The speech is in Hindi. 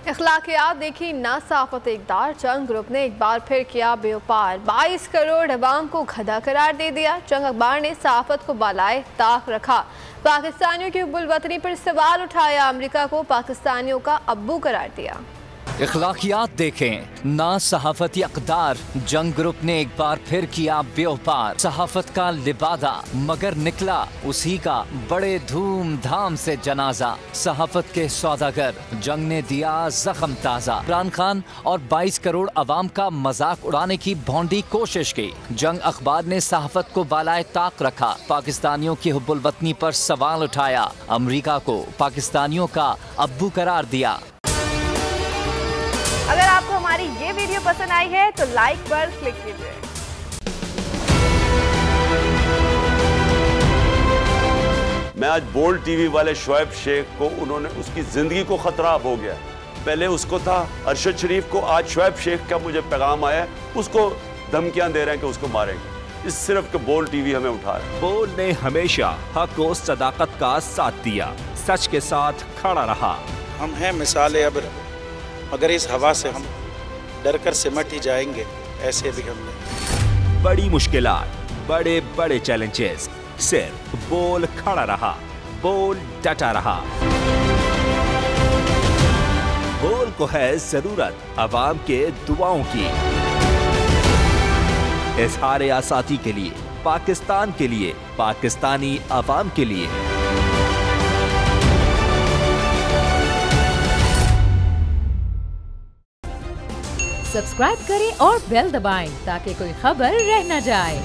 अखलाकियात देखी नासाफत इक़दार। जंग ग्रुप ने एक बार फिर किया बेवपार। 22 करोड़ अवाम को गधा करार दे दिया। जंग अखबार ने सहाफत को बालाए ताक रखा। पाकिस्तानियों की हुब्बुल-वतनी पर सवाल उठाया। अमेरिका को पाकिस्तानियों का अब्बू करार दिया। इखलाकियात देखें ना सहाफती अक़दार। जंग ग्रुप ने एक बार फिर किया बेवपार। सहाफत का लिबादा मगर निकला उसी का बड़े धूमधाम से जनाजा। सहाफत के सौदागर जंग ने दिया जख्म ताज़ा। इमरान खान और 22 करोड़ अवाम का मजाक उड़ाने की भौंडी कोशिश की। जंग अखबार ने सहाफत को बालाए ताक रखा। पाकिस्तानियों की हुब्बुल वतनी पर सवाल उठाया। अमरीका को पाकिस्तानियों का अब्बू करार दिया। अगर आपको हमारी ये वीडियो पसंद आई है तो लाइक पर क्लिक कीजिए। मैं आज बोल्ड टीवी वाले शोएब शेख को, उन्होंने उसकी जिंदगी को खतरा हो गया। पहले उसको था अरशद शरीफ को, आज शोएब शेख का मुझे पैगाम आया, उसको धमकियां दे रहे हैं कि उसको मारेंगे। इस सिर्फ के बोल्ड टीवी हमें उठा रहा है। बोल्ड ने हमेशा हक और सदाकत का साथ दिया, सच के साथ खड़ा रहा। हम हैं मिसाल अब्र, मगर इस हवा से हम डर कर सिमट ही जाएंगे, ऐसे भी हमने। बड़ी मुश्किलात, बड़े बड़े चैलेंजेस, सिर्फ बोल खड़ा रहा, बोल डटा रहा। बोल को है जरूरत अवाम के दुआओं की। इज़हार आसाती के लिए, पाकिस्तान के लिए, पाकिस्तानी अवाम के लिए। सब्सक्राइब करें और बेल दबाएं ताकि कोई खबर रह न जाए।